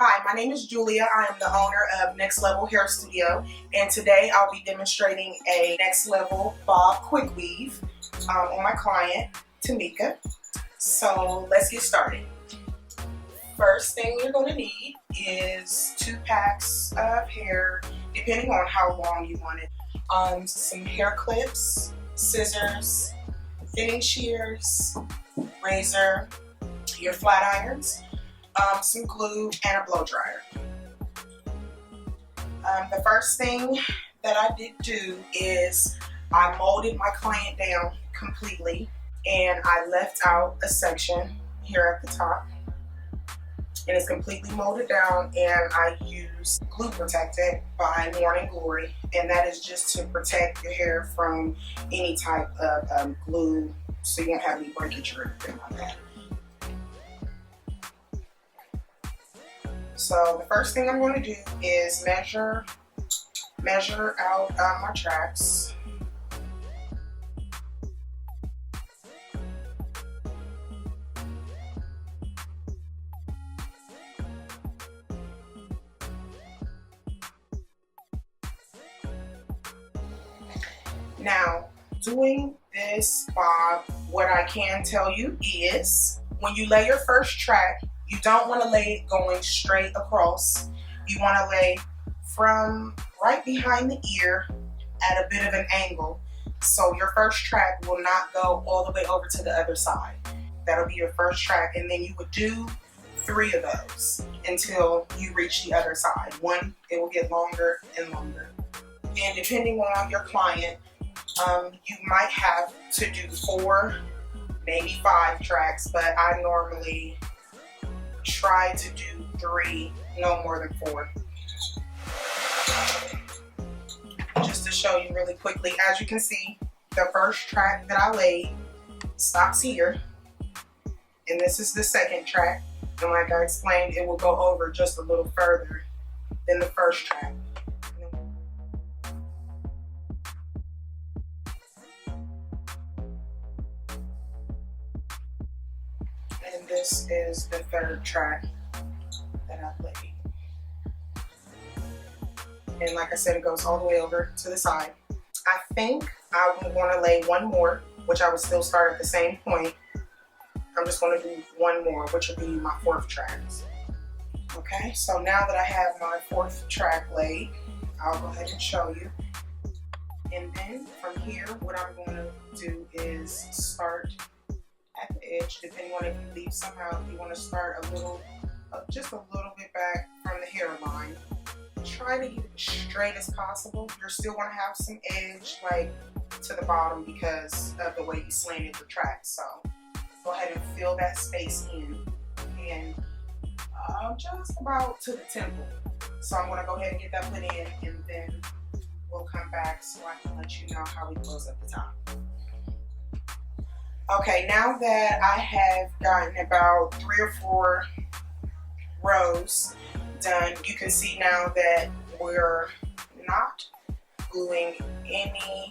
Hi, my name is Julia. I am the owner of Next Level Hair Studio, and today I'll be demonstrating a Next Level Bob Quick Weave on my client, Tamika. So let's get started. First thing you're going to need is 2 packs of hair, depending on how long you want it. Some hair clips, scissors, thinning shears, razor, your flat irons, some glue, and a blow dryer. The first thing that I did do is I molded my client down completely, and I left out a section here at the top, and it's completely molded down, and I used Glue Protectant by Morning Glory, and that is just to protect your hair from any type of glue, so you won't have any breakage or anything like that. So the first thing I'm going to do is measure out my tracks. Now, doing this bob, what I can tell you is when you lay your first track, you don't want to lay it going straight across. You want to lay from right behind the ear at a bit of an angle. So your first track will not go all the way over to the other side. That'll be your first track, and then you would do 3 of those until you reach the other side. One, it will get longer and longer. And depending on your client, you might have to do 4, maybe 5 tracks, but I normally try to do 3, no more than 4. Just to show you really quickly, as you can see, the first track that I laid stops here, and this is the second track, and like I explained, it will go over just a little further than the first track. And this is the third track that I laid. And like I said, it goes all the way over to the side. I think I would want to lay 1 more, which I would still start at the same point. I'm just going to do 1 more, which will be my 4th track. Okay, so now that I have my 4th track laid, I'll go ahead and show you. And then from here, what I'm going to do is start at the edge, depending on if you leave some out. You want to start a little, just a little bit back from the hairline. Try to get it as straight as possible. You're still going to have some edge like to the bottom because of the way you slanted the track. So go ahead and fill that space in, and just about to the temple. So I'm going to go ahead and get that put in, and then we'll come back so I can let you know how we close at the top. Okay, now that I have gotten about 3 or 4 rows done, you can see now that we're not gluing any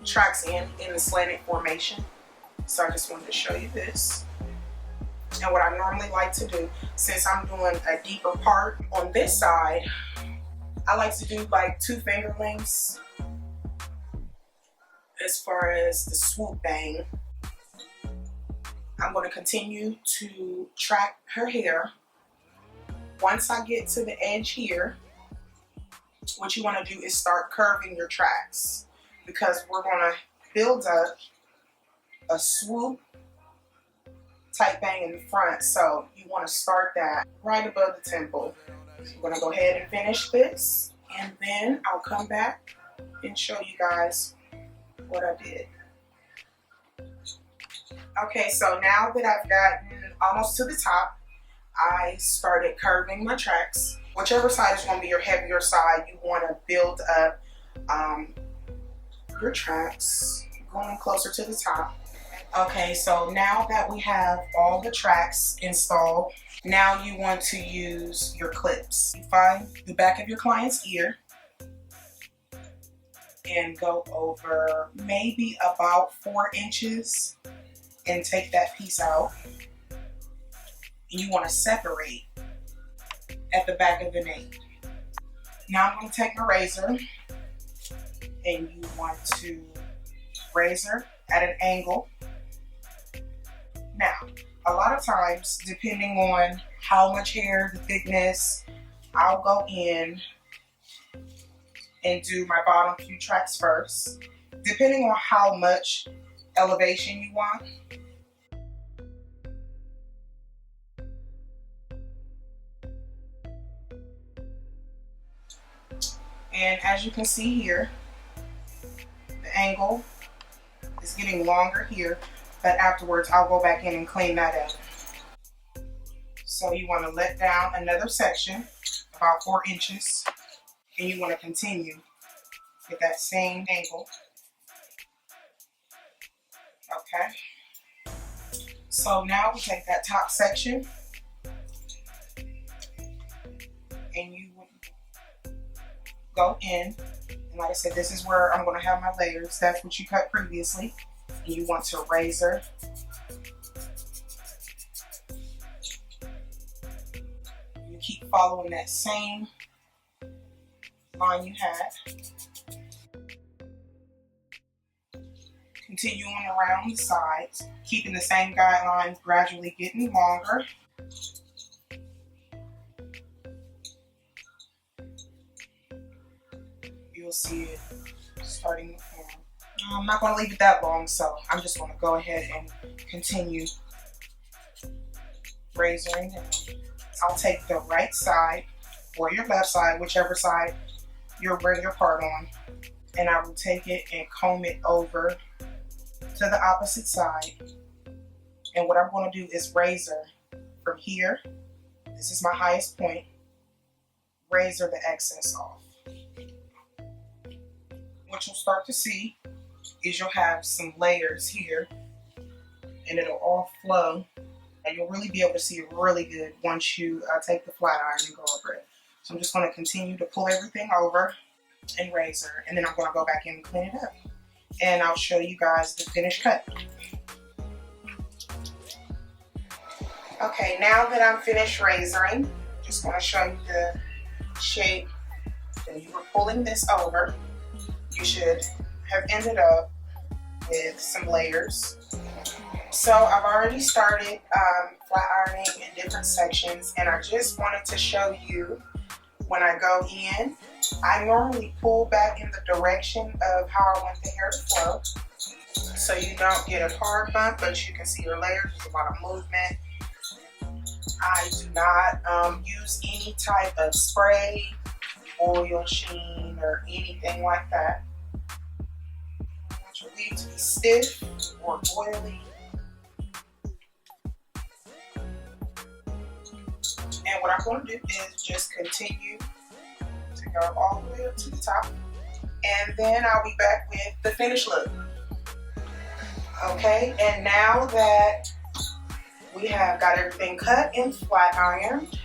tracks in the slanted formation. So I just wanted to show you this. And what I normally like to do, since I'm doing a deeper part on this side, I like to do like 2 finger lengths as far as the swoop bang. I'm going to continue to track her hair. Once I get to the edge here, what you want to do is start curving your tracks, because we're going to build up a swoop tight bang in the front. So you want to start that right above the temple. So I'm going to go ahead and finish this, and then I'll come back and show you guys what I did. Okay, so now that I've gotten almost to the top, I started curving my tracks. Whichever side is going to be your heavier side, you want to build up your tracks, going closer to the top. Okay, so now that we have all the tracks installed, now you want to use your clips. You find the back of your client's ear and go over maybe about 4 inches and take that piece out. And you want to separate at the back of the nape. Now I'm going to take my razor, and you want to razor at an angle. Now, a lot of times, depending on how much hair, the thickness, I'll go in and do my bottom few tracks first, depending on how much elevation you want. And as you can see here, the angle is getting longer here, but afterwards I'll go back in and clean that up. So you want to let down another section, about 4 inches, and you want to continue with that same angle. Okay. So now we take that top section, and you go in, and like I said, this is where I'm going to have my layers. That's what you cut previously. And you want to razor you keep following that same line you had, continuing around the sides, keeping the same guideline, gradually getting longer. You'll see it starting to form. I'm not going to leave it that long, so I'm just going to go ahead and continue razoring down. I'll take the right side or your left side, whichever side you're wearing your part on, and I will take it and comb it over to the opposite side. And what I'm going to do is razor from here. This is my highest point. Razor the excess off. What you'll start to see is you'll have some layers here, and it'll all flow, and you'll really be able to see it really good once you take the flat iron and go over it. So I'm just going to continue to pull everything over and razor, and then I'm going to go back in and clean it up, and I'll show you guys the finished cut. Okay, now that I'm finished razoring, just going to show you the shape. When you were pulling this over, you should have ended up with some layers. So I've already started flat ironing in different sections, and I just wanted to show you when I go in, I normally pull back in the direction of how I want the hair to flow, so you don't get a hard bump, but you can see your layers. There's a lot of movement. I do not use any type of spray, oil sheen, or anything like that. I want your weave to be stiff or oily. And what I'm going to do is just continue to go all the way up to the top. And then I'll be back with the finished look. Okay, and now that we have got everything cut and flat ironed,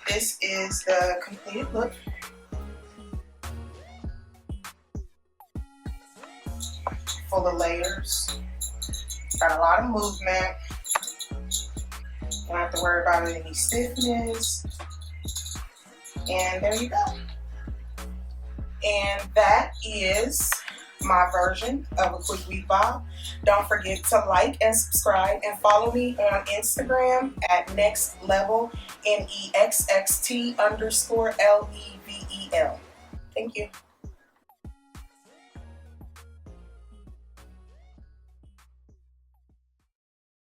this is the completed look. Full of layers. Got a lot of movement. Don't have to worry about any stiffness. And there you go. And that is my version of a quick weave bob. Don't forget to like and subscribe and follow me on Instagram at nextlevel, NEXXT_LEVEL. Thank you.